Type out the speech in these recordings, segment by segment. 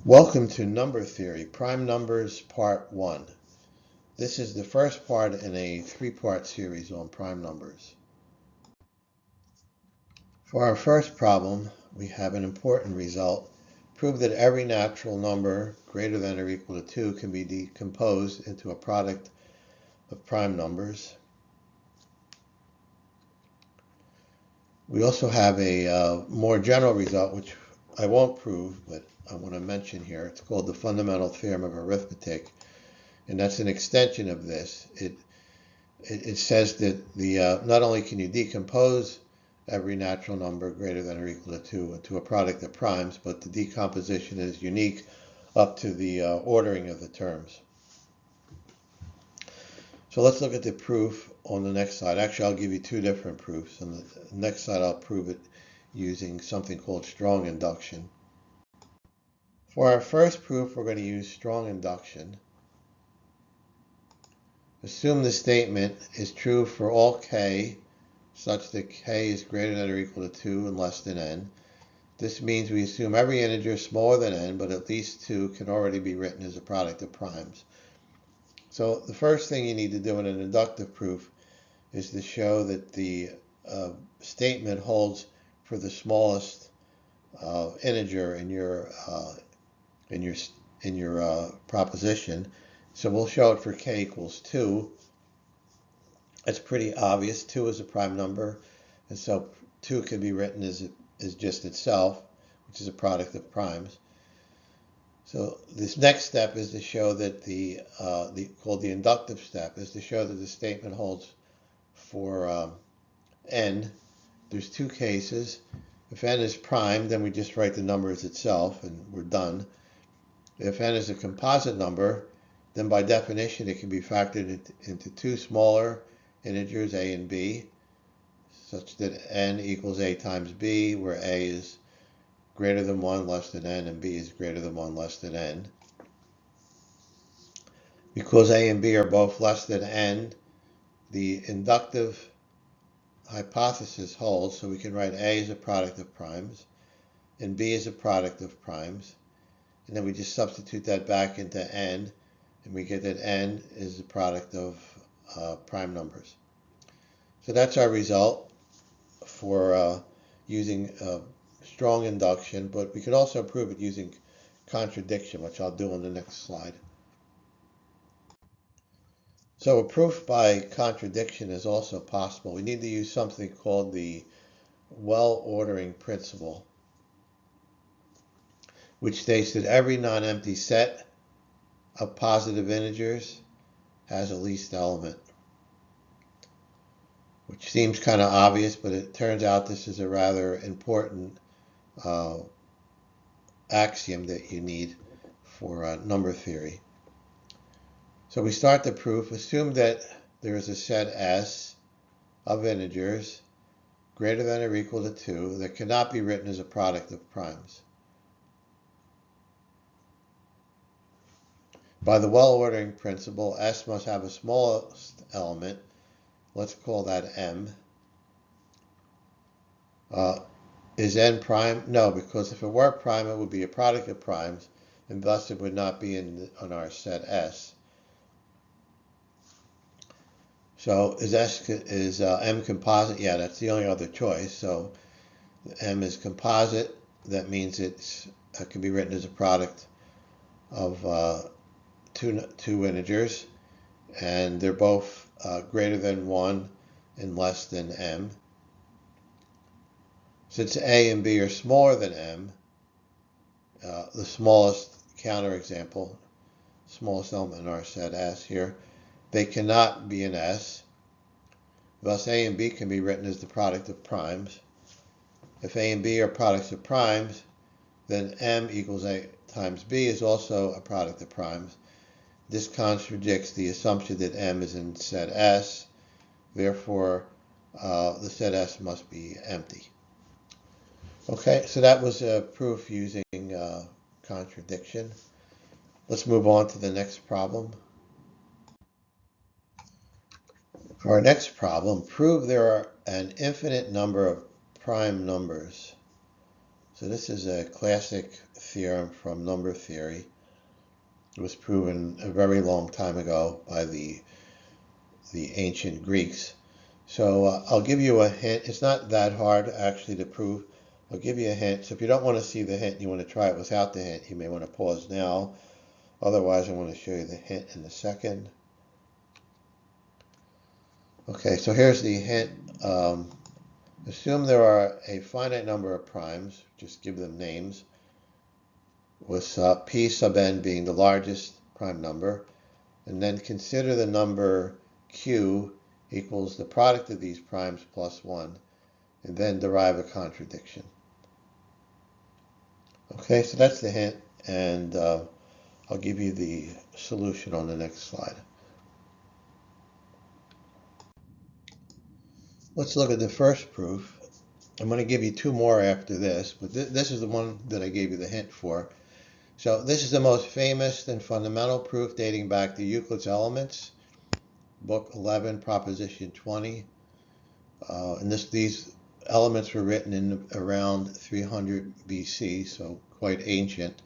Welcome to Number Theory, Prime Numbers Part 1. This is the first part in a three-part series on prime numbers. For our first problem, we have an important result. Prove that every natural number greater than or equal to 2 can be decomposed into a product of prime numbers. We also have a more general result, which I won't prove, but I want to mention here. It's called the fundamental theorem of arithmetic, and that's an extension of this. It says that not only can you decompose every natural number greater than or equal to 2 into a product of primes, but the decomposition is unique up to the ordering of the terms. So let's look at the proof on the next slide. Actually, I'll give you two different proofs. On the next slide, I'll prove it using something called strong induction. For our first proof, we're going to use strong induction. Assume the statement is true for all k, such that k is greater than or equal to 2 and less than n. This means we assume every integer smaller than n, but at least 2 can already be written as a product of primes. So the first thing you need to do in an inductive proof is to show that the statement holds for the smallest integer in your proposition. So we'll show it for k equals 2. It's pretty obvious. 2 is a prime number, and so 2 can be written as just itself, which is a product of primes. So this next step is to show that called the inductive step, is to show that the statement holds for n. There's two cases. If n is prime, then we just write the number as itself, and we're done. If n is a composite number, then by definition it can be factored into two smaller integers, a and b, such that n equals a times b, where a is greater than 1, less than n, and b is greater than 1, less than n. Because a and b are both less than n, the inductive hypothesis holds, so we can write a as a product of primes, and b as a product of primes, and then we just substitute that back into n, and we get that n is the product of prime numbers. So that's our result for using strong induction, but we could also prove it using contradiction, which I'll do on the next slide. So a proof by contradiction is also possible. We need to use something called the well-ordering principle, which states that every non-empty set of positive integers has a least element, which seems kind of obvious, but it turns out this is a rather important axiom that you need for number theory. So we start the proof. Assume that there is a set S of integers greater than or equal to 2 that cannot be written as a product of primes. By the well-ordering principle, S must have a smallest element. Let's call that M. Is n prime? No, because if it were prime, it would be a product of primes, and thus it would not be on our set S. So is M composite? Yeah, that's the only other choice. So M is composite. That means it can be written as a product of two integers, and they're both greater than 1 and less than M. Since a and b are smaller than m, the smallest counterexample, smallest element in our set S here, they cannot be an S. Thus a and b can be written as the product of primes. If a and b are products of primes, then m equals a times b is also a product of primes. This contradicts the assumption that m is in set S. Therefore, the set S must be empty. Okay, so that was a proof using contradiction. Let's move on to the next problem. For our next problem, prove there are an infinite number of prime numbers So this is a classic theorem from number theory. It was proven a very long time ago by the ancient Greeks. So I'll give you a hint. It's not that hard actually to prove. I'll give you a hint. So if you don't want to see the hint, you want to try it without the hint, you may want to pause now. Otherwise, I want to show you the hint in a second. Okay, so here's the hint. Assume there are a finite number of primes, just give them names, with p sub n being the largest prime number, and then consider the number q equals the product of these primes plus 1, and then derive a contradiction. Okay, so that's the hint, and I'll give you the solution on the next slide. Let's look at the first proof. I'm going to give you two more after this, but this is the one that I gave you the hint for. So this is the most famous and fundamental proof dating back to Euclid's Elements, book 11, proposition 20. And these elements were written in around 300 BC, so quite ancient.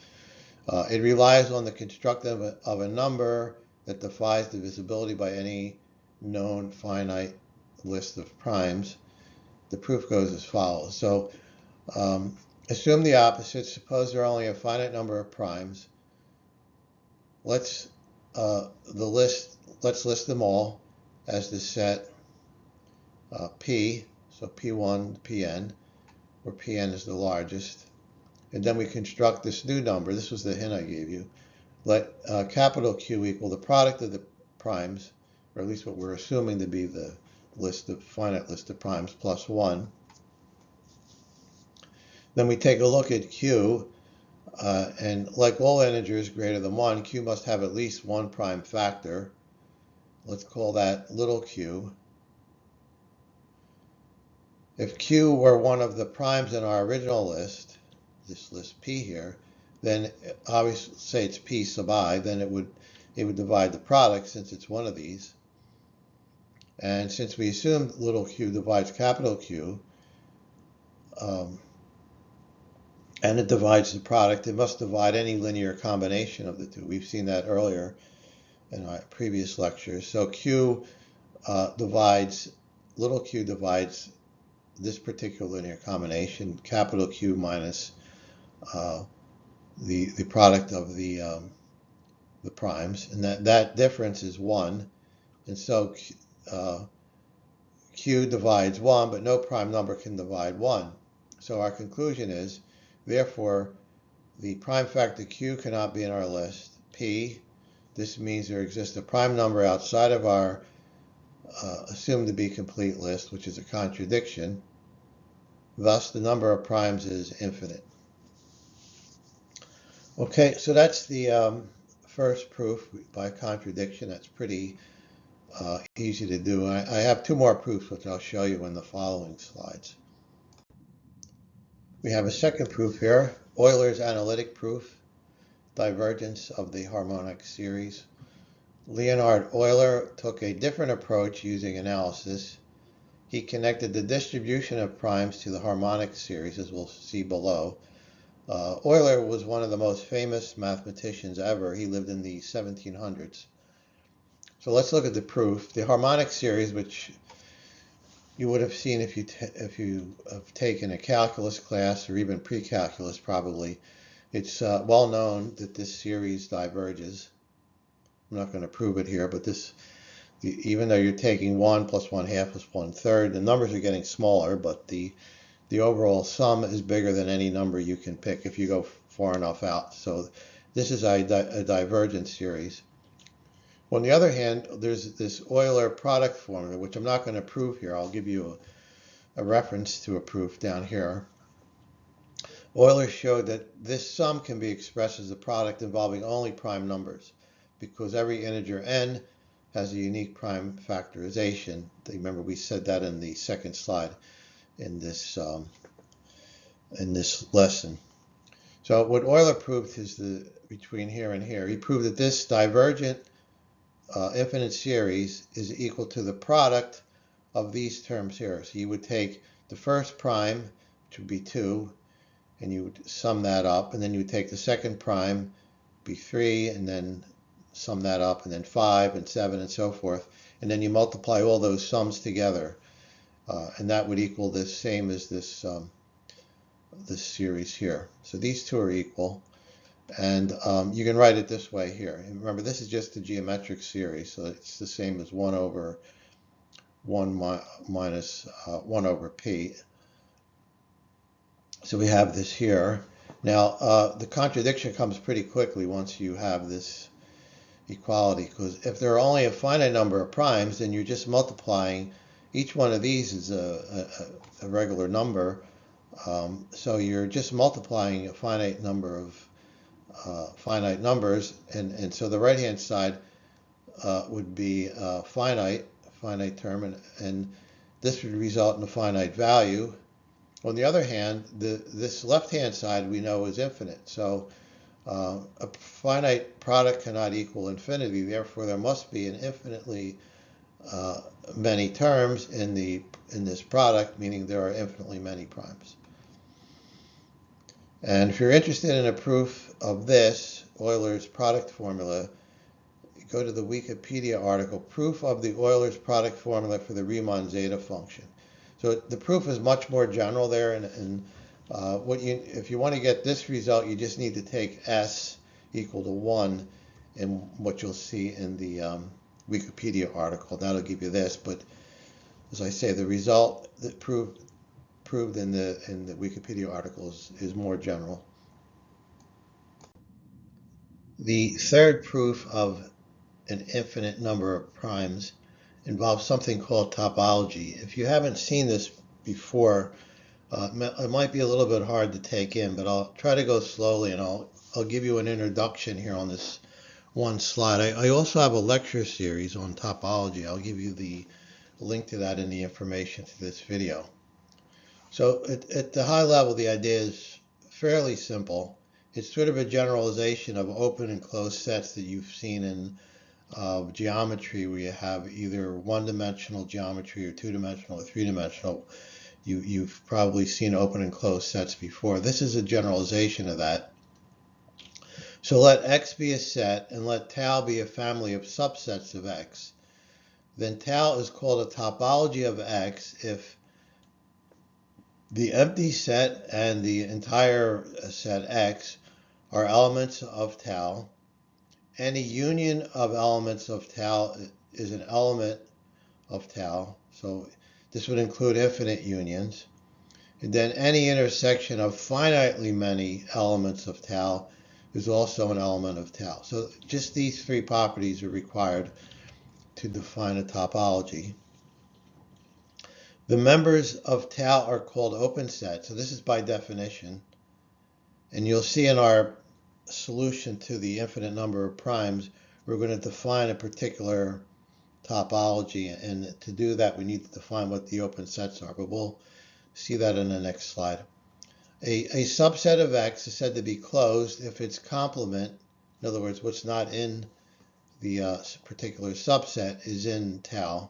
It relies on the construction of a number that defies divisibility by any known finite list of primes. The proof goes as follows. So assume the opposite. Suppose there are only a finite number of primes. Let's list them all as the set P, so P1 to Pn, where Pn is the largest. And then we construct this new number. This was the hint I gave you. Let capital Q equal the product of the primes, or at least what we're assuming to be the finite list of primes, plus 1. Then we take a look at Q, and like all integers greater than 1, Q must have at least one prime factor. Let's call that little q. If Q were one of the primes in our original list, this list P here, then obviously say it's P sub I, then it would divide the product since it's one of these. And since we assumed little q divides capital Q, and it divides the product, it must divide any linear combination of the two. We've seen that earlier in our previous lectures. So Q little q divides this particular linear combination, capital Q minus the product of the primes, and that difference is 1. And so Q divides 1, but no prime number can divide 1. So our conclusion is, therefore, the prime factor Q cannot be in our list, P. This means there exists a prime number outside of our assumed to be complete list, which is a contradiction. Thus, the number of primes is infinite. Okay, so that's the first proof by contradiction. That's pretty easy to do. I have two more proofs, which I'll show you in the following slides. We have a second proof here, Euler's analytic proof, divergence of the harmonic series. Leonhard Euler took a different approach using analysis. He connected the distribution of primes to the harmonic series, as we'll see below. Euler was one of the most famous mathematicians ever. He lived in the 1700s. So let's look at the proof. The harmonic series, which you would have seen if you have taken a calculus class or even pre-calculus probably, it's well known that this series diverges. I'm not going to prove it here, but even though you're taking 1 plus 1/2 plus 1/3, the numbers are getting smaller, but the overall sum is bigger than any number you can pick if you go far enough out. So this is a divergent series. On the other hand, there's this Euler product formula, which I'm not going to prove here. I'll give you a reference to a proof down here. Euler showed that this sum can be expressed as a product involving only prime numbers, because every integer n has a unique prime factorization. Remember, we said that in the second slide in this lesson. So what Euler proved is between here and here, he proved that this divergent infinite series is equal to the product of these terms here. So you would take the first prime, which would be 2, and you would sum that up, and then you would take the second prime, be 3, and then sum that up, and then 5 and 7 and so forth, and then you multiply all those sums together, and that would equal the same as this this series here. So these two are equal, and you can write it this way here. And remember, this is just a geometric series, so it's the same as 1 over 1 minus 1 over p. So we have this here. Now, the contradiction comes pretty quickly once you have this equality, because if there are only a finite number of primes, then you're just multiplying. Each one of these is a regular number, so you're just multiplying a finite number of finite numbers, and so the right-hand side would be finite term, and this would result in a finite value. On the other hand, this left-hand side we know is infinite, so a finite product cannot equal infinity. Therefore, there must be an infinitely many terms in this product, meaning there are infinitely many primes. And if you're interested in a proof of this Euler's product formula, go to the Wikipedia article, Proof of the Euler's Product Formula for the Riemann Zeta Function. So the proof is much more general there, and if you want to get this result, you just need to take S equal to 1, and what you'll see in the Wikipedia article. That'll give you this, but as I say, the result that proved in the Wikipedia article is more general. The third proof of an infinite number of primes involves something called topology. If you haven't seen this before, it might be a little bit hard to take in, but I'll try to go slowly, and I'll give you an introduction here on this one slide. I also have a lecture series on topology. I'll give you the link to that in the information to this video. So at the high level, the idea is fairly simple. It's sort of a generalization of open and closed sets that you've seen in geometry, where you have either one-dimensional geometry or two-dimensional or three-dimensional. You've probably seen open and closed sets before. This is a generalization of that. So let X be a set, and let tau be a family of subsets of X. Then tau is called a topology of X if the empty set and the entire set X are elements of tau. Any union of elements of tau is an element of tau, so this would include infinite unions. And then any intersection of finitely many elements of tau is also an element of tau. So just these three properties are required to define a topology. The members of tau are called open sets, so this is by definition. And you'll see in our solution to the infinite number of primes, we're going to define a particular topology, and to do that we need to define what the open sets are, but we'll see that in the next slide. A subset of X is said to be closed if its complement, in other words, what's not in the particular subset, is in tau.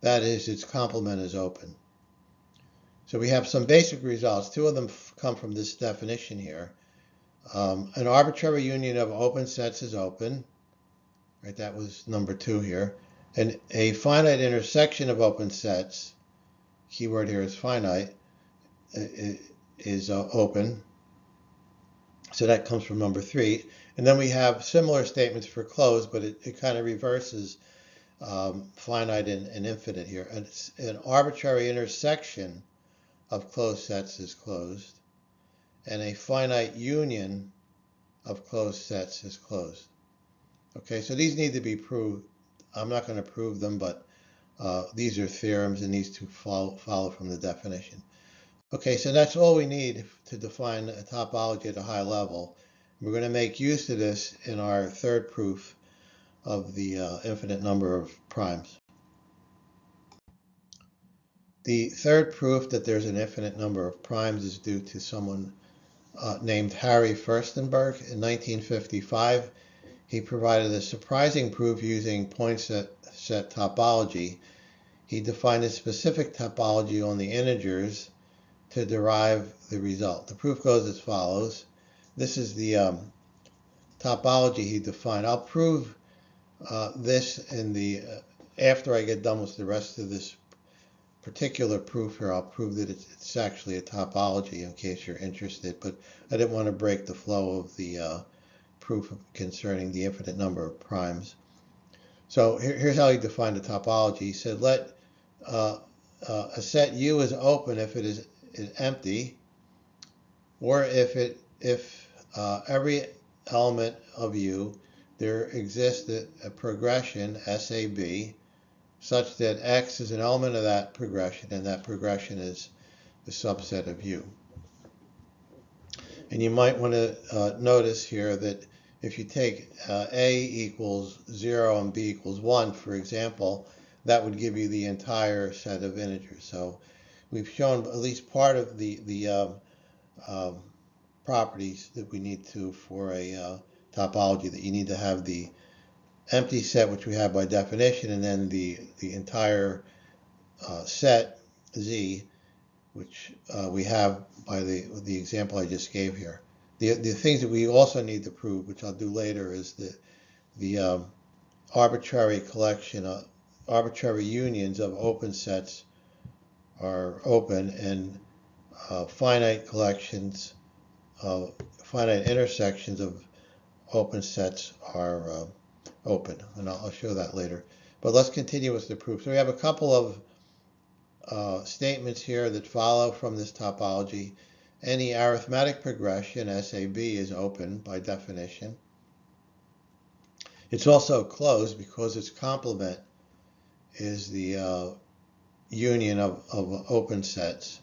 That is, its complement is open. So we have some basic results. Two of them come from this definition here. An arbitrary union of open sets is open. Right, that was number 2 here. And a finite intersection of open sets, keyword here is finite, is open. So that comes from number 3. And then we have similar statements for closed, but it kind of reverses finite and infinite here. And it's an arbitrary intersection of closed sets is closed, and a finite union of closed sets is closed. Okay, so these need to be proved. I'm not going to prove them, but these are theorems, and these two follow from the definition. Okay, so that's all we need to define a topology at a high level. We're going to make use of this in our third proof of the infinite number of primes. The third proof that there's an infinite number of primes is due to someone named Harry Furstenberg. In 1955, he provided a surprising proof using point set topology. He defined a specific topology on the integers to derive the result. The proof goes as follows. This is the topology he defined. I'll prove this in the after I get done with the rest of this particular proof here. I'll prove that it's actually a topology in case you're interested, but I didn't want to break the flow of the proof concerning the infinite number of primes. So here's how he defined the topology. He said let a set U is open if it is empty, or if every element of U there exists a progression SAB such that X is an element of that progression, and that progression is the subset of U. And you might want to notice here that if you take A equals 0 and B equals 1, for example, that would give you the entire set of integers. So we've shown at least part of the properties that we need to for a topology, that you need to have the empty set, which we have by definition, and then the entire set Z, which we have by the example I just gave here. The things that we also need to prove, which I'll do later, is that the arbitrary collection, arbitrary unions of open sets are open, and finite collections, finite intersections of open sets are open, and I'll show that later. But let's continue with the proof. So we have a couple of statements here that follow from this topology. Any arithmetic progression, SAB, is open by definition. It's also closed because its complement is the union of open sets,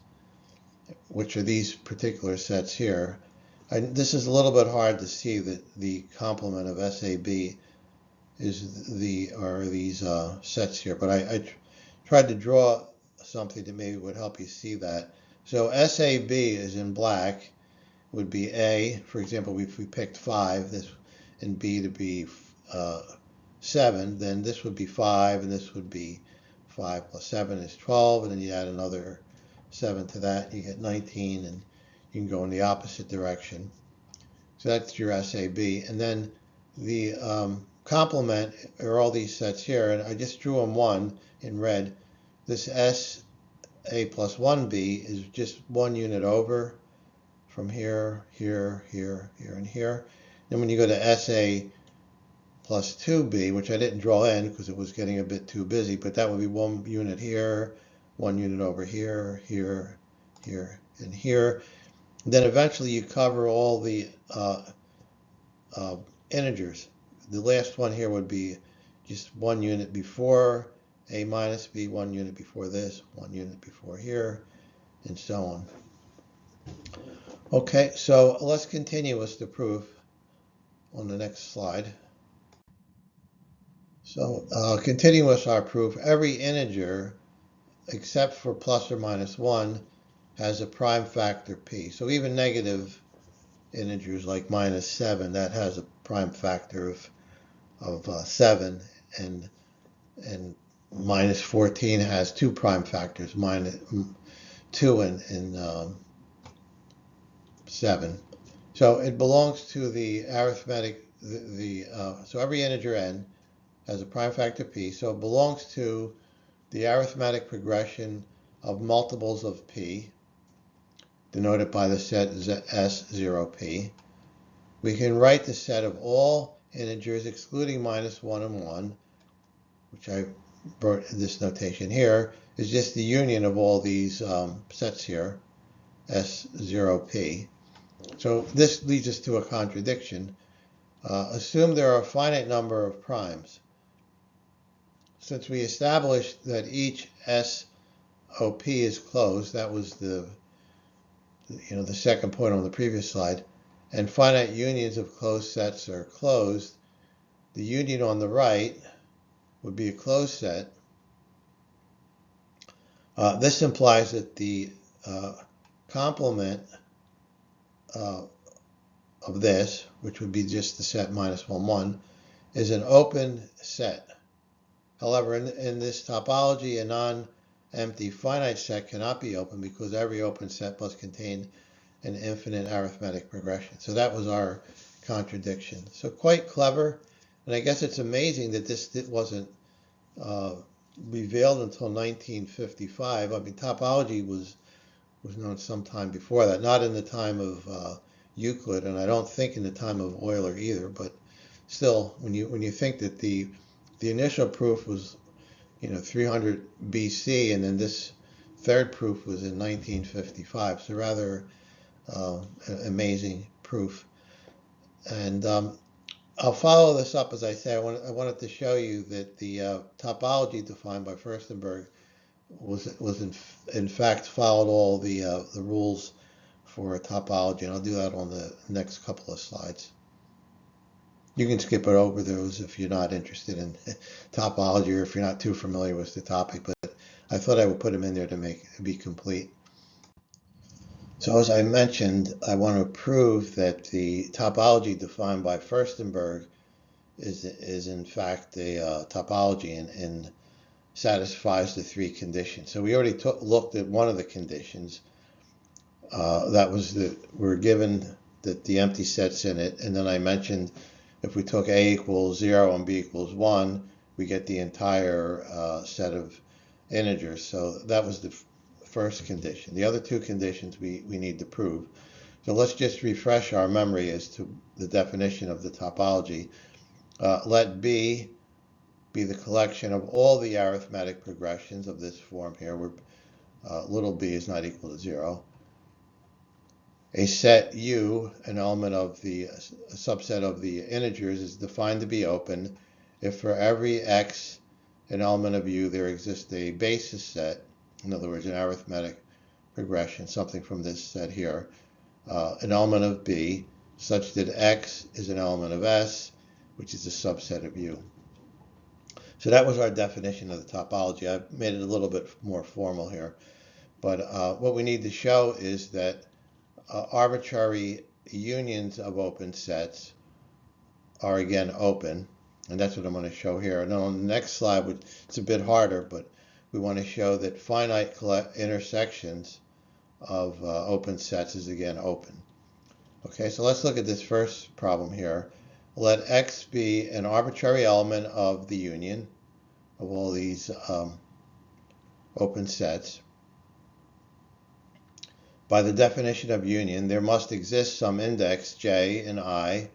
which are these particular sets here. This is a little bit hard to see that the complement of SAB is these sets here, but I tried to draw something that maybe would help you see that. So SAB is in black, would be A, for example, if we picked 5, this, and B to be 7, then this would be 5, and this would be 5 plus 7 is 12, and then you add another 7 to that, you get 19, and you can go in the opposite direction. So that's your SAB. And then the complement are all these sets here, and I just drew them one in red. This SA plus 1B is just one unit over from here, here, here, here, and here. Then when you go to SA plus 2B, which I didn't draw in because it was getting a bit too busy, but that would be one unit here, one unit over here, here, here, and here. Then eventually you cover all the integers. The last one here would be just one unit before A minus B, one unit before this, one unit before here, and so on. Okay, so let's continue with the proof on the next slide. So continuing with our proof, every integer except for plus or minus 1 has a prime factor p. So even negative integers like minus 7, that has a prime factor of 7, and minus 14 has two prime factors, minus 2 and 7. So it belongs to the arithmetic, so every integer n has a prime factor p, so it belongs to the arithmetic progression of multiples of p, denoted by the set S0p. We can write the set of all integers excluding minus 1 and 1, which I wrote in this notation here, is just the union of all these sets here, S0p. So this leads us to a contradiction. Assume there are a finite number of primes. Since we established that each SOP is closed, that was the second point on the previous slide, and finite unions of closed sets are closed, the union on the right would be a closed set. This implies that the complement of this, which would be just the set minus 1, 1, is an open set. However, in this topology, a empty finite set cannot be open because every open set must contain an infinite arithmetic progression. So that was our contradiction. So quite clever, and I guess it's amazing that this wasn't revealed until 1955. I mean, topology was known sometime before that, not in the time of Euclid, and I don't think in the time of Euler either. But still, when you think that the initial proof was 300 BC, and then this third proof was in 1955, so rather amazing proof. And I'll follow this up, as I say. I wanted to show you that the topology defined by Furstenberg was in fact followed all the rules for a topology, and I'll do that on the next couple of slides. You can skip it over those if you're not interested in topology or if you're not too familiar with the topic, but I thought I would put them in there to be complete. So as I mentioned, I want to prove that the topology defined by Furstenberg is in fact a topology and satisfies the three conditions. So we already looked at one of the conditions. That was that we're given that the empty set's in it, and then I mentioned if we took A equals 0 and B equals 1, we get the entire set of integers. So that was the first condition. The other two conditions we need to prove. So let's just refresh our memory as to the definition of the topology. Let B be the collection of all the arithmetic progressions of this form here, where little b is not equal to 0. A set U, an element of a subset of the integers, is defined to be open if for every x, an element of U, there exists a basis set, in other words, an arithmetic progression, something from this set here, an element of B, such that x is an element of S, which is a subset of U. So that was our definition of the topology. I've made it a little bit more formal here. But what we need to show is that arbitrary unions of open sets are again open. And that's what I'm going to show here. And on the next slide, it's a bit harder, but we want to show that finite intersections of open sets is again open. Okay, so let's look at this first problem here. Let X be an arbitrary element of the union of all these open sets. By the definition of union, there must exist some index j in I.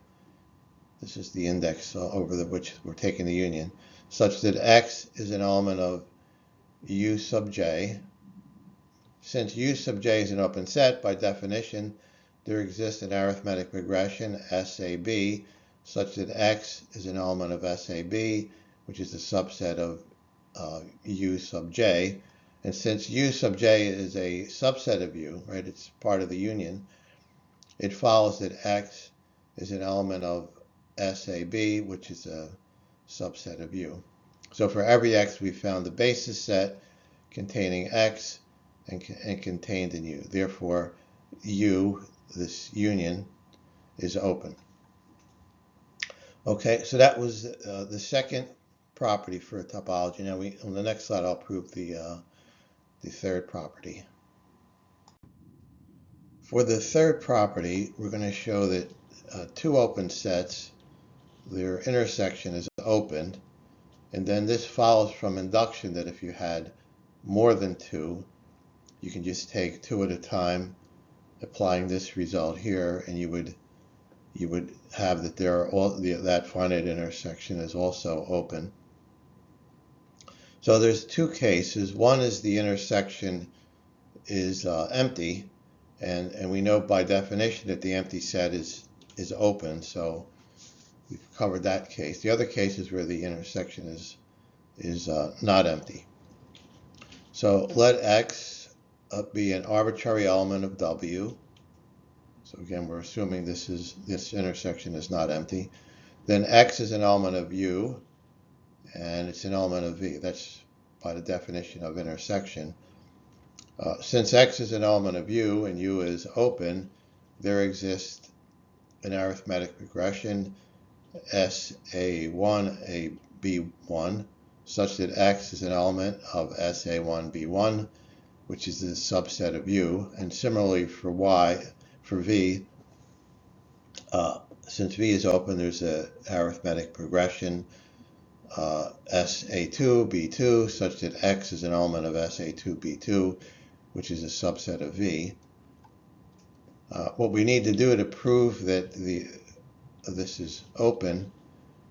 This is the index over which we're taking the union, such that X is an element of U sub j. Since U sub j is an open set, by definition, there exists an arithmetic progression, SAB, such that X is an element of SAB, which is a subset of U sub j. And since U sub j is a subset of U, right, it's part of the union, it follows that X is an element of SAB, which is a subset of U. So for every X, we found the basis set containing X and contained in U. Therefore, U, this union, is open. Okay, so that was the second property for a topology. Now, on the next slide, I'll prove the third property. For the third property, we're going to show that two open sets, their intersection is opened, and then this follows from induction that if you had more than two, you can just take two at a time, applying this result here, and you would have that that finite intersection is also open. So there's two cases. One is the intersection is empty, and we know by definition that the empty set is open. So we've covered that case. The other case is where the intersection is not empty. So let X be an arbitrary element of W. So again, we're assuming this intersection is not empty. Then X is an element of U, and it's an element of V. That's by the definition of intersection. Since X is an element of U and U is open, there exists an arithmetic progression SA1, AB1, such that X is an element of SA1B1, which is the subset of U. And similarly for V, since V is open, there's an arithmetic progression SA2B2, such that X is an element of SA2B2, which is a subset of V. What we need to do to prove that this is open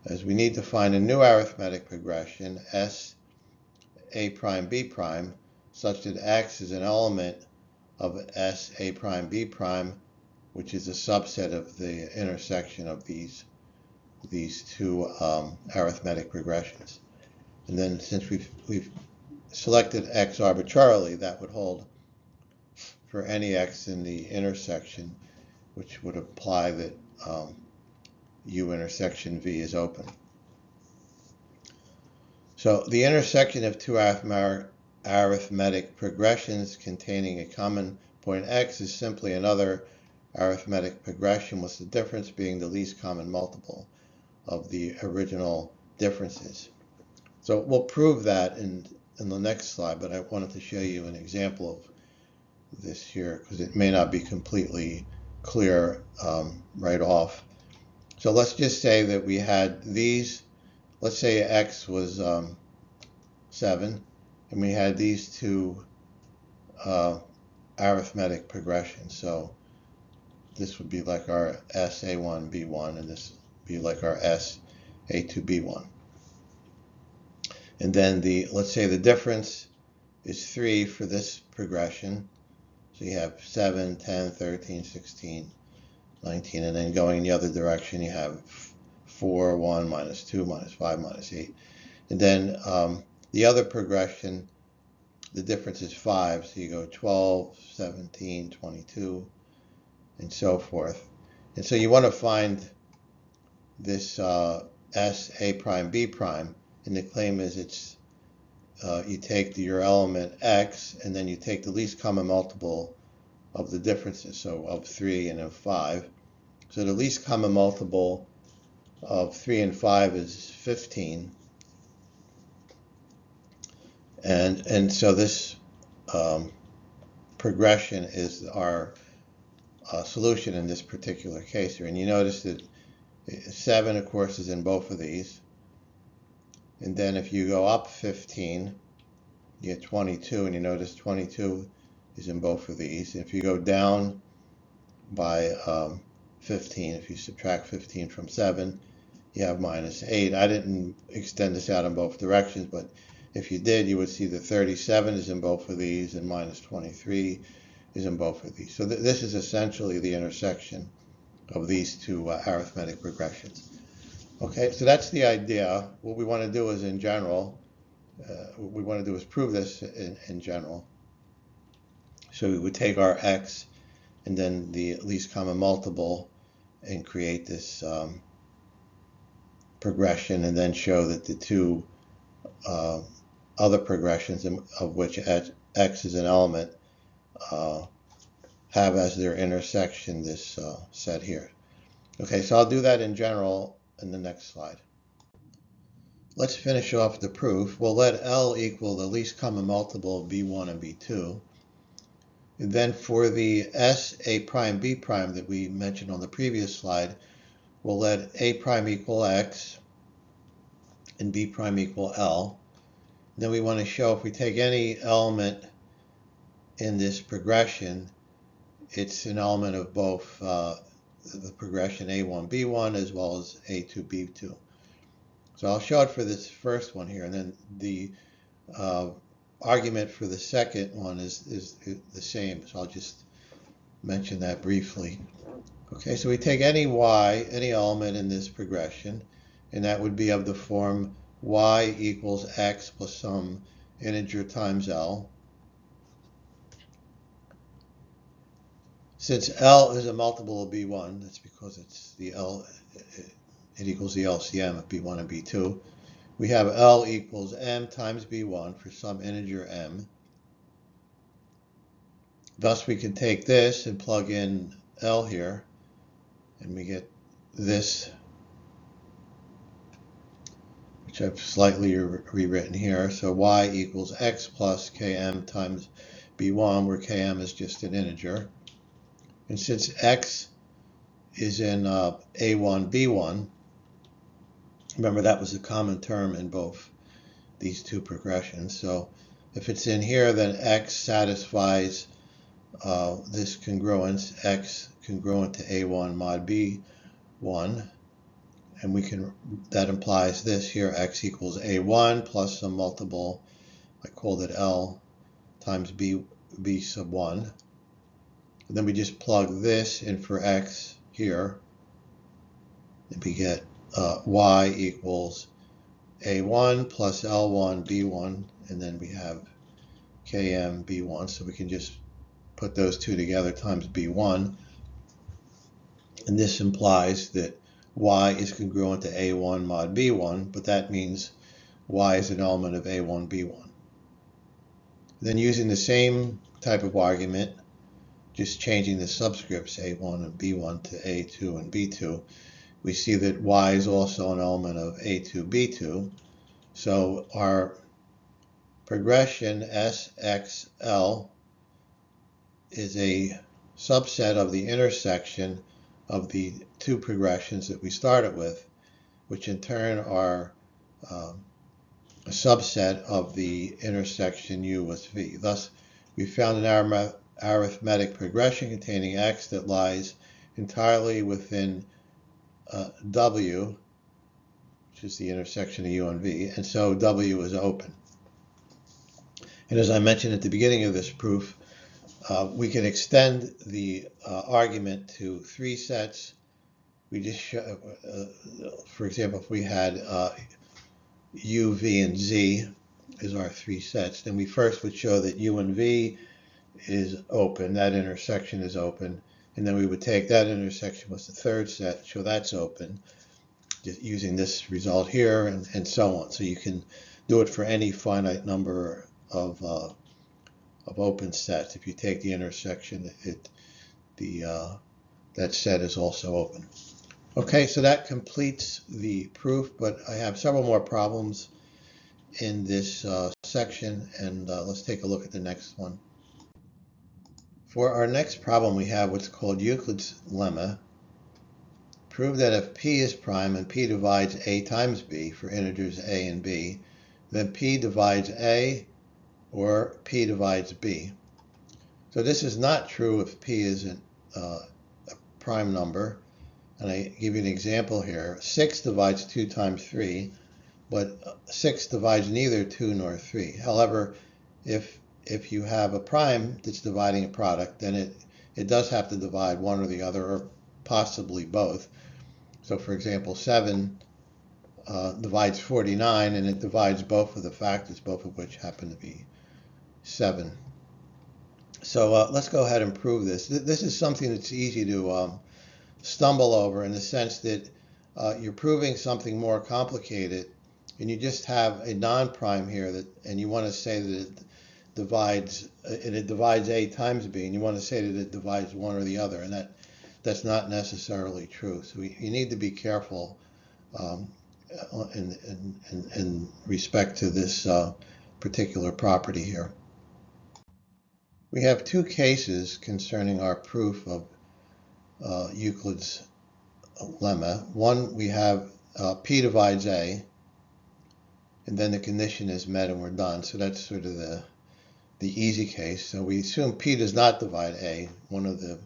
is we need to find a new arithmetic progression, SA prime B prime, such that X is an element of SA prime B prime, which is a subset of the intersection of these two arithmetic progressions. And then since we've selected X arbitrarily, that would hold for any X in the intersection, which would imply that U intersection V is open. So the intersection of two arithmetic progressions containing a common point X is simply another arithmetic progression, with the difference being the least common multiple of the original differences. So we'll prove that in the next slide, but I wanted to show you an example of this here because it may not be completely clear right off. So let's just say that we had these, let's say X was 7, and we had these two arithmetic progressions. So this would be like our SA1B1, and this would be like our SA2B1. And then let's say the difference is 3 for this progression. So you have 7, 10, 13, 16, 19, and then going in the other direction you have 4, 1, minus 2, minus 5, minus 8. And then the other progression, the difference is 5, so you go 12, 17, 22, and so forth. And so you want to find this SA prime B prime, and the claim is it's you take your element X, and then you take the least common multiple of the differences, so of 3 and of 5. So the least common multiple of 3 and 5 is 15. And so this progression is our solution in this particular case here. And you notice that 7, of course, is in both of these. And then if you go up 15, you get 22, and you notice 22 is in both of these. If you go down by 15, if you subtract 15 from 7, you have minus 8. I didn't extend this out in both directions, but if you did, you would see that 37 is in both of these, and minus 23 is in both of these. So this is essentially the intersection of these two arithmetic progressions. Okay, so that's the idea. What we want to do is, in general, what we want to do is prove this in general. So we would take our X and then the least common multiple and create this progression, and then show that the two other progressions of which X is an element have as their intersection this set here. Okay, so I'll do that in general in the next slide. Let's finish off the proof. We'll let L equal the least common multiple of B1 and B2. And then for the SA prime B prime that we mentioned on the previous slide, we'll let A prime equal X and B prime equal L. Then we want to show if we take any element in this progression, it's an element of both the progression A1, B1 as well as A2, B2. So I'll show it for this first one here, and then the argument for the second one is the same, so I'll just mention that briefly. Okay, so we take any y, any element in this progression, and that would be of the form y equals x plus some integer times L. Since L is a multiple of B1, that's because it's the L, it equals the LCM of B1 and B2. We have L equals m times B1 for some integer m. Thus we can take this and plug in L here, and we get this, which I've slightly rewritten here. So y equals x plus km times b1, where km is just an integer. And since x is in a1, b1, remember that was a common term in both these two progressions. So if it's in here, then x satisfies this congruence, x congruent to a1 mod b1. And that implies this here, x equals a1 plus some multiple, I called it L, times b sub 1. And then we just plug this in for x here, and we get y equals a1 plus L1 b1, and then we have km b1, so we can just put those two together times b1, and this implies that y is congruent to a1 mod b1, but that means y is an element of a1 b1. Then using the same type of argument, just changing the subscripts a1 and b1 to a2 and b2, we see that y is also an element of a2 b2. So our progression SXL is a subset of the intersection of the two progressions that we started with, which in turn are a subset of the intersection U with V. Thus, we found an arithmetic progression containing x that lies entirely within W, which is the intersection of U and V, and so W is open. And as I mentioned at the beginning of this proof, we can extend the argument to three sets. We just show, for example, if we had U, V, and Z as our three sets, then we first would show that U and V is open, that intersection is open, and then we would take that intersection with the third set, show that's open, just using this result here, and so on. So you can do it for any finite number of open sets. If you take the intersection, that set is also open. Okay, so that completes the proof, but I have several more problems in this section, and let's take a look at the next one. For our next problem, we have what's called Euclid's lemma. Prove that if p is prime and p divides a times b for integers a and b, then p divides a or p divides b. So this is not true if p isn't a prime number. And I give you an example here. 6 divides 2 times 3, but 6 divides neither 2 nor 3. However, if you have a prime that's dividing a product, then it does have to divide one or the other, or possibly both. So for example, 7 divides 49, and it divides both of the factors, both of which happen to be 7. So let's go ahead and prove this. This is something that's easy to stumble over, in the sense that you're proving something more complicated, and you just have a non-prime here, and you want to say that it divides a times b, and you want to say that it divides one or the other, and that's not necessarily true. So you need to be careful in respect to this particular property here. We have two cases concerning our proof of Euclid's lemma. One, we have p divides a, and then the condition is met and we're done. So that's sort of the easy case. So we assume p does not divide a, one of the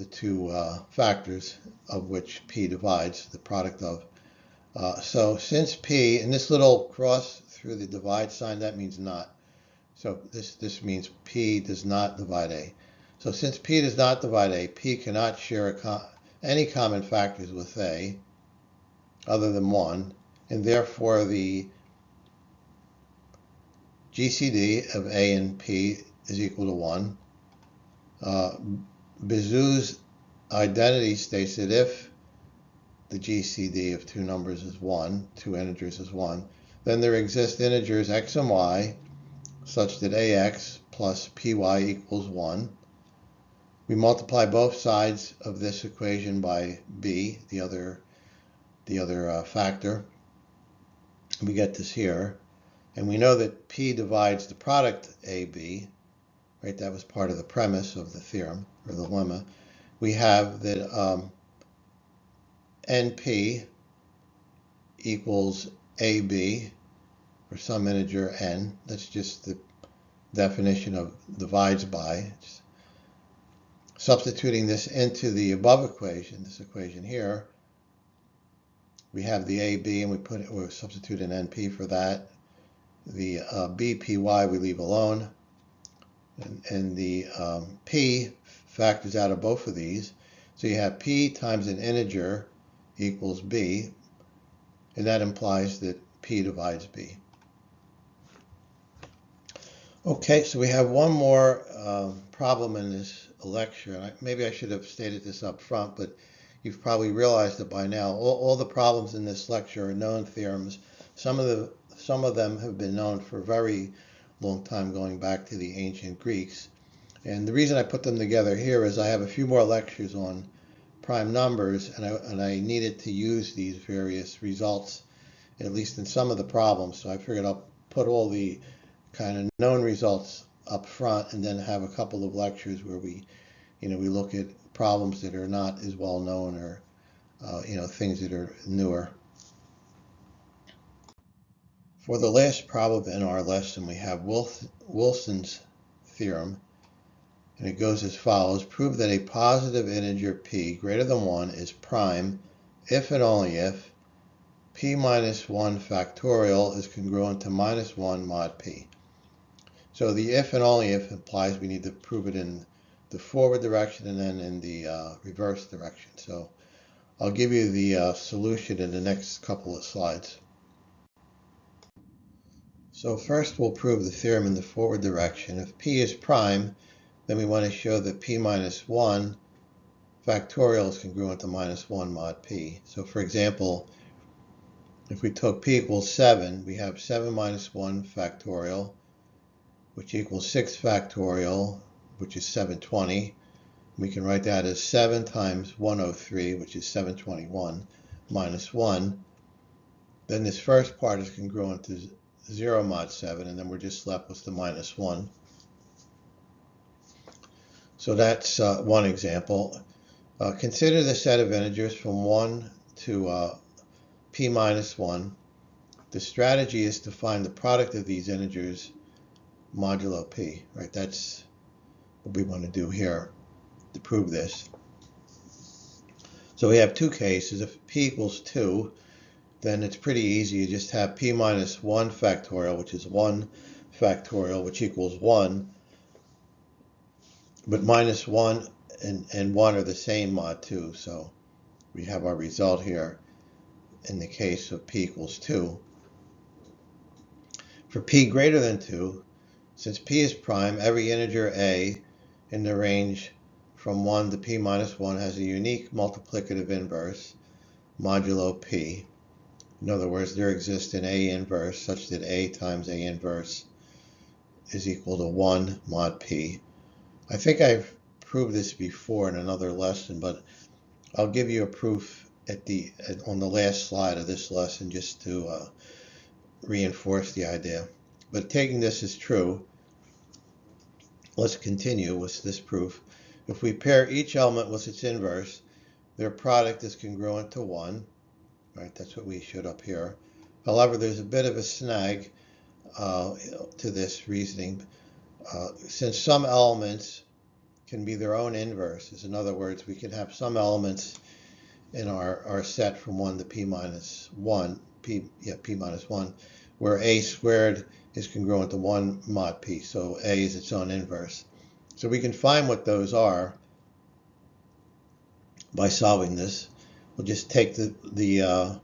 two factors of which p divides, the product of. So since p, and this little cross through the divide sign, that means not. So this means p does not divide a. So since p does not divide a, p cannot share any common factors with a other than 1, and therefore the GCD of a and p is equal to 1. Bezout's identity states that if the GCD of two numbers is 1, two integers is 1, then there exist integers x and y such that ax plus py equals 1. We multiply both sides of this equation by b, the other factor, we get this here. And we know that P divides the product AB, right? That was part of the premise of the theorem, or the lemma. We have that NP equals AB for some integer n. That's just the definition of divides by. Substituting this into the above equation, this equation here, we have the AB, and we substitute an NP for that. The BPY we leave alone, and the P factors out of both of these. So you have P times an integer equals B, and that implies that P divides B. Okay, so we have one more problem in this lecture. Maybe I should have stated this up front, but you've probably realized it by now. All the problems in this lecture are known theorems. Some of them have been known for a very long time, going back to the ancient Greeks. And the reason I put them together here is I have a few more lectures on prime numbers, and I needed to use these various results, at least in some of the problems. So I figured I'll put all the kind of known results up front, and then have a couple of lectures where we look at problems that are not as well known, or things that are newer. For the last problem in our lesson, we have Wilson's theorem, and it goes as follows. Prove that a positive integer p greater than 1 is prime if and only if p minus 1 factorial is congruent to minus 1 mod p. So the if and only if implies we need to prove it in the forward direction and then in the reverse direction. So I'll give you the solution in the next couple of slides. So first we'll prove the theorem in the forward direction. If p is prime, then we want to show that p minus 1 factorial is congruent to minus 1 mod p. So for example, if we took p equals 7, we have 7 minus 1 factorial, which equals 6 factorial, which is 720. We can write that as 7 times 103, which is 721, minus 1. Then this first part is congruent to 0 mod 7, and then we're just left with the minus 1. So that's one example. Consider the set of integers from 1 to p minus 1. The strategy is to find the product of these integers modulo p, right? That's what we want to do here to prove this. So we have two cases. If p equals 2, then it's pretty easy. You just have p minus 1 factorial, which is 1 factorial, which equals 1. But minus 1 and 1 are the same mod 2. So we have our result here in the case of p equals 2. For p greater than 2, since p is prime, every integer a in the range from 1 to p minus 1 has a unique multiplicative inverse modulo p. In other words, there exists an a inverse such that a times a inverse is equal to 1 mod p. I think I've proved this before in another lesson, but I'll give you a proof on the last slide of this lesson just to reinforce the idea. But taking this as true, let's continue with this proof. If we pair each element with its inverse, their product is congruent to 1. Right, that's what we showed up here. However, there's a bit of a snag to this reasoning. Since some elements can be their own inverses, in other words, we can have some elements in our set from 1 to p minus 1, p minus 1, where a squared is congruent to 1 mod p, so a is its own inverse. So we can find what those are by solving this. We'll just take the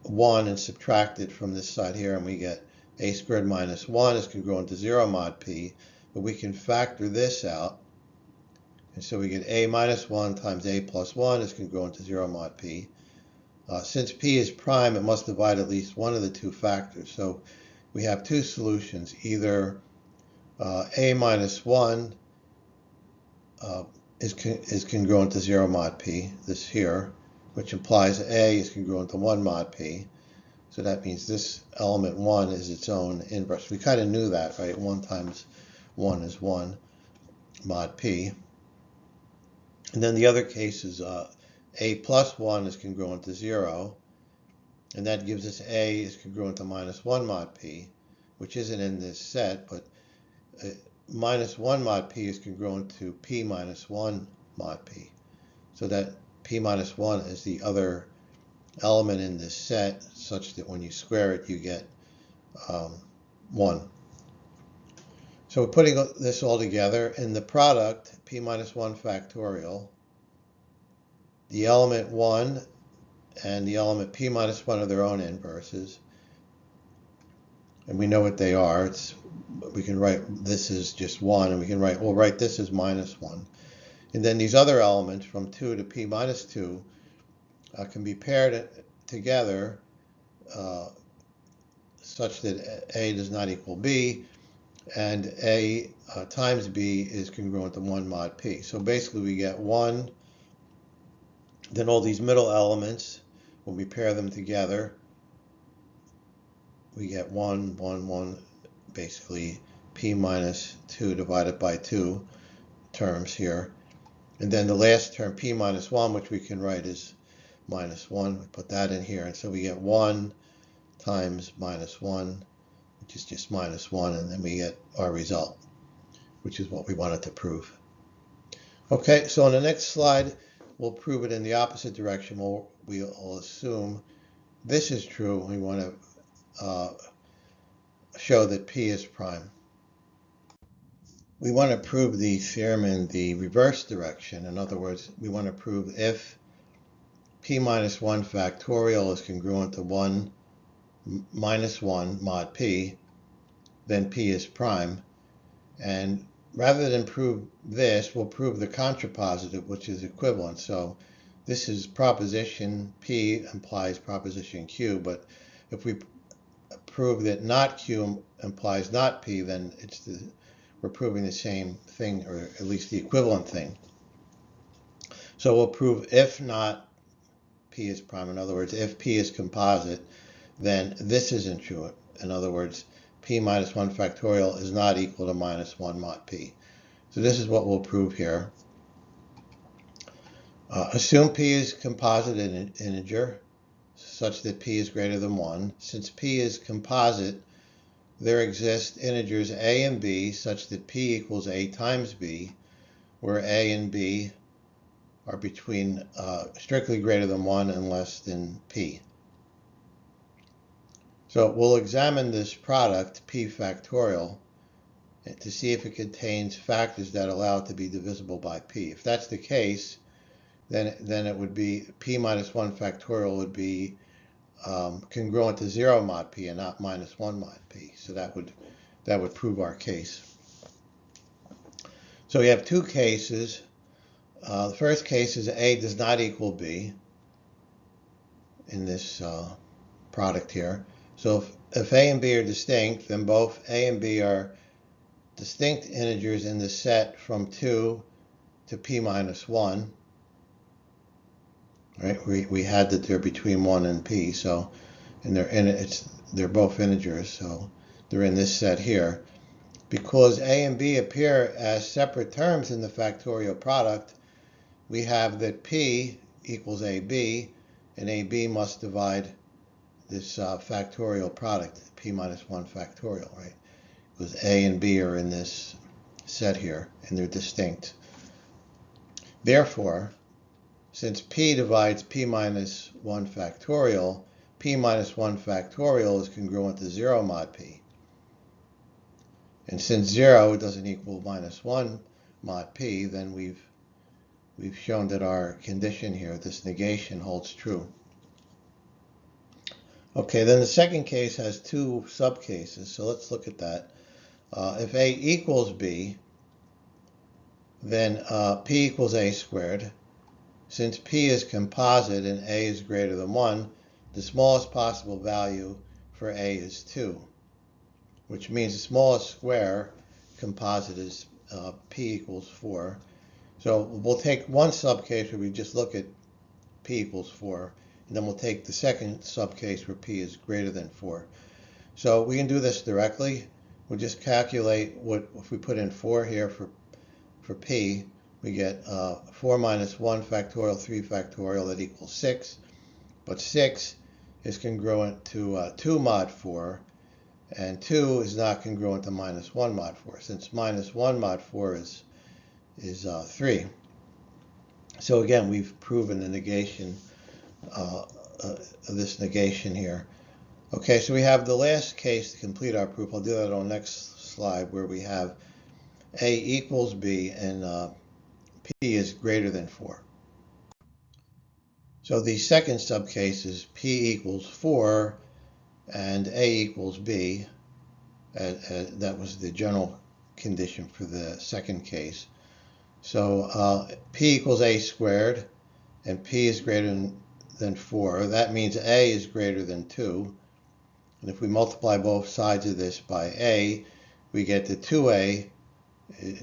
1 and subtract it from this side here, and we get a squared minus 1 is congruent to 0 mod p, but we can factor this out, and so we get a minus 1 times a plus 1 is congruent to 0 mod p. Since p is prime, it must divide at least one of the two factors, so we have two solutions. Either a minus 1 is congruent to 0 mod p, this here, which implies a is congruent to 1 mod p, So that means this element 1 is its own inverse. We kind of knew that, right? 1 times 1 is 1 mod p. And then the other case is a plus 1 is congruent to 0. And that gives us a is congruent to minus 1 mod p, which isn't in this set, but minus 1 mod p is congruent to p minus 1 mod p. So that p minus 1 is the other element in this set, such that when you square it, you get 1. So we're putting this all together. In the product, p minus 1 factorial, the element 1 and the element p minus 1 are their own inverses. And we know what they are. We can write this is just 1, and we can write, we'll write this as minus 1. And then these other elements from 2 to p minus 2 can be paired together such that a does not equal b, and a times b is congruent to 1 mod p. So basically we get 1, then all these middle elements, when we pair them together, we get 1, 1, 1, basically p minus 2 divided by 2 terms here. And then the last term, p minus 1, which we can write as minus 1, we put that in here. And so we get 1 times minus 1, which is just minus 1, and then we get our result, which is what we wanted to prove. Okay, so on the next slide, we'll prove it in the opposite direction. We'll assume this is true. We want to show that p is prime. We want to prove the theorem in the reverse direction. In other words, we want to prove if p minus 1 factorial is congruent to 1 minus 1 mod p, then p is prime. And rather than prove this, we'll prove the contrapositive, which is equivalent. So this is proposition P implies proposition Q, but if we prove that not Q implies not P, then we're proving the same thing, or at least the equivalent thing. So we'll prove if not P is prime. In other words, if P is composite, then this isn't true. In other words, p minus 1 factorial is not equal to minus 1 mod p. So this is what we'll prove here. Assume p is composite integer such that p is greater than 1. Since p is composite, there exist integers a and b such that p equals a times b, where a and b are between strictly greater than 1 and less than p. So we'll examine this product, p factorial, to see if it contains factors that allow it to be divisible by p. If that's the case, then it would be p minus 1 factorial would be congruent to 0 mod p and not minus 1 mod p. So that would prove our case. So we have two cases. The first case is a does not equal b in this product here. So if a and b are distinct, then both a and b are distinct integers in the set from 2 to p minus 1. Right? We had that they're between 1 and p, so and they're both integers, so they're in this set here. Because a and b appear as separate terms in the factorial product, we have that p equals ab, and ab must divide this factorial product, p minus 1 factorial, right? Because a and b are in this set here, and they're distinct. Therefore, since p divides p minus 1 factorial, p minus 1 factorial is congruent to 0 mod p. And since 0 doesn't equal minus 1 mod p, then we've shown that our condition here, this negation, holds true. Okay, then the second case has two subcases, so let's look at that. If a equals b, then p equals a squared. Since p is composite and a is greater than 1, the smallest possible value for a is 2, which means the smallest square composite is p equals 4. So we'll take one subcase where we just look at p equals 4. then we'll take the second subcase where p is greater than 4. So we can do this directly. We'll just calculate what, if we put in 4 here for p, we get 4 minus 1 factorial, 3 factorial, that equals 6. But 6 is congruent to 2 mod 4, and 2 is not congruent to minus 1 mod 4, since minus 1 mod 4 is 3. So again, we've proven the negation, this negation here. Okay, so we have the last case to complete our proof. I'll do that on the next slide, where we have a equals b and p is greater than 4. So the second subcase is p equals 4 and a equals b. That was the general condition for the second case. So p equals a squared, and p is greater than 4. That means a is greater than 2. And if we multiply both sides of this by a, we get the 2a,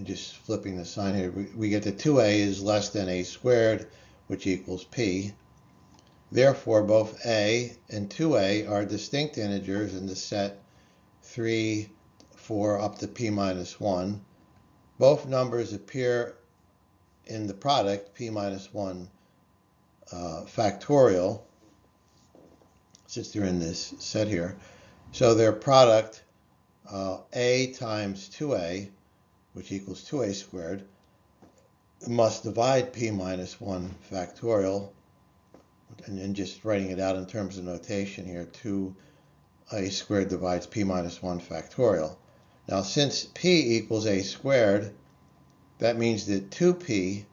just flipping the sign here, we get the 2a is less than a squared, which equals p. Therefore, both a and 2a are distinct integers in the set 3, 4 up to p minus 1. Both numbers appear in the product p minus 1 factorial, since they're in this set here. So their product, a times 2a, which equals 2a squared, must divide p minus 1 factorial. And just writing it out in terms of notation here, 2a squared divides p minus 1 factorial. Now, since p equals a squared, that means that 2p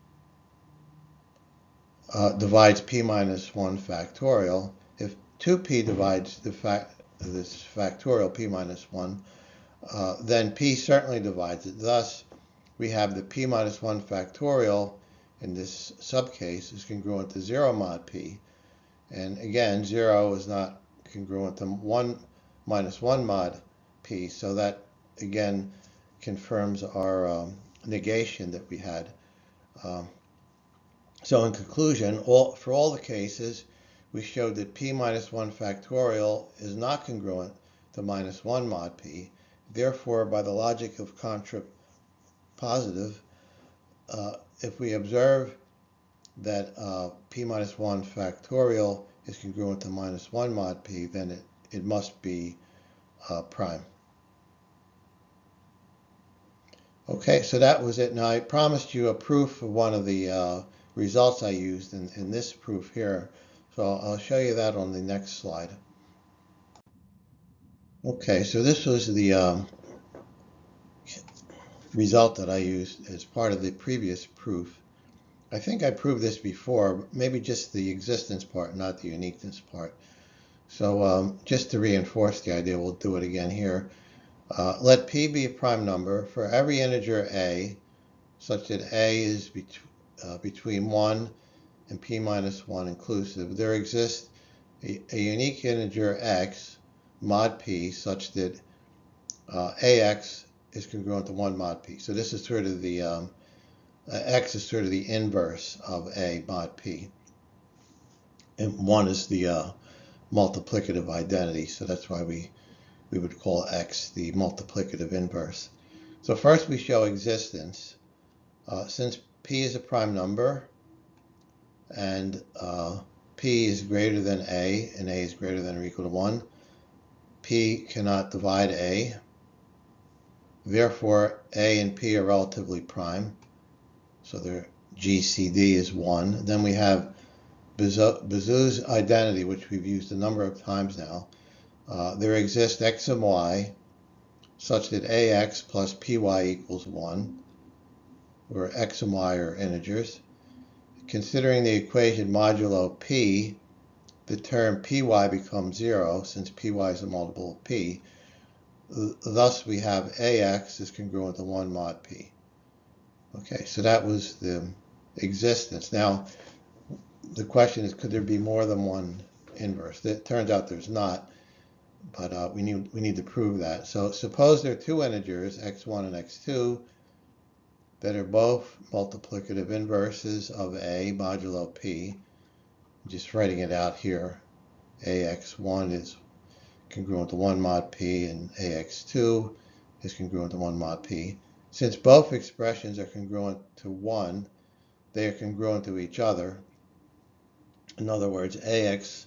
divides p minus 1 factorial. If 2p divides this factorial p minus 1, then p certainly divides it. Thus, we have the p minus 1 factorial in this subcase is congruent to 0 mod p. And again, 0 is not congruent to 1 minus 1 mod p, so that again confirms our negation that we had. So in conclusion, for all the cases, we showed that p minus 1 factorial is not congruent to minus 1 mod p. Therefore, by the logic of contrapositive, if we observe that p minus 1 factorial is congruent to minus 1 mod p, then it must be prime. Okay, so that was it. Now, I promised you a proof of one of the results I used in this proof here. So I'll show you that on the next slide. Okay, so this was the result that I used as part of the previous proof. I think I proved this before, maybe just the existence part, not the uniqueness part. So just to reinforce the idea, we'll do it again here. Let p be a prime number for every integer a, such that a is between 1 and p minus 1 inclusive. There exists a unique integer x, mod p, such that ax is congruent to 1 mod p. So this is sort of the x is sort of the inverse of a mod p, and 1 is the multiplicative identity. So that's why we would call x the multiplicative inverse. So first we show existence. Since p is a prime number and p is greater than a and a is greater than or equal to 1, p cannot divide a. Therefore, a and p are relatively prime. So their GCD is 1. Then we have Bezout's identity, which we've used a number of times now. There exists x and y such that ax plus py equals 1, where x and y are integers. Considering the equation modulo p, the term py becomes 0, since py is a multiple of p. Thus, we have ax is congruent to 1 mod p. Okay, so that was the existence. Now, the question is, could there be more than one inverse? It turns out there's not, but we need to prove that. So suppose there are two integers, x1 and x2, that are both multiplicative inverses of a modulo p. just writing it out here. AX1 is congruent to 1 mod p, and AX2 is congruent to 1 mod p. Since both expressions are congruent to 1, they are congruent to each other. In other words, AX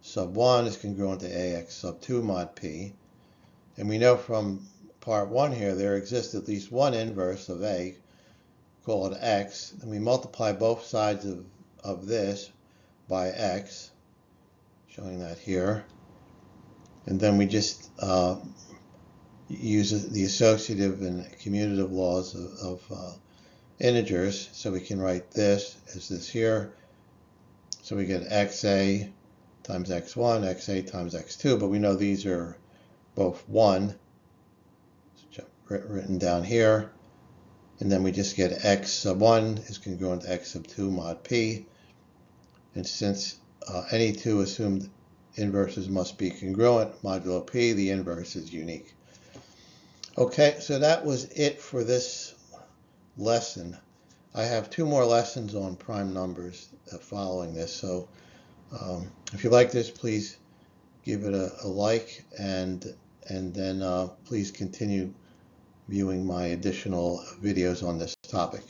sub 1 is congruent to AX sub 2 mod p. And we know from part 1 here there exists at least one inverse of A, call it x, and we multiply both sides of this by x, showing that here. And then we just use the associative and commutative laws of integers, so we can write this as this here. So we get xa times x1, xa times x2, but we know these are both 1, written down here. And then we just get x sub 1 is congruent to x sub 2 mod p. And since any two assumed inverses must be congruent, modulo p, the inverse is unique. Okay, so that was it for this lesson. I have 2 more lessons on prime numbers following this. So if you like this, please give it a like, and then please continue viewing my additional videos on this topic.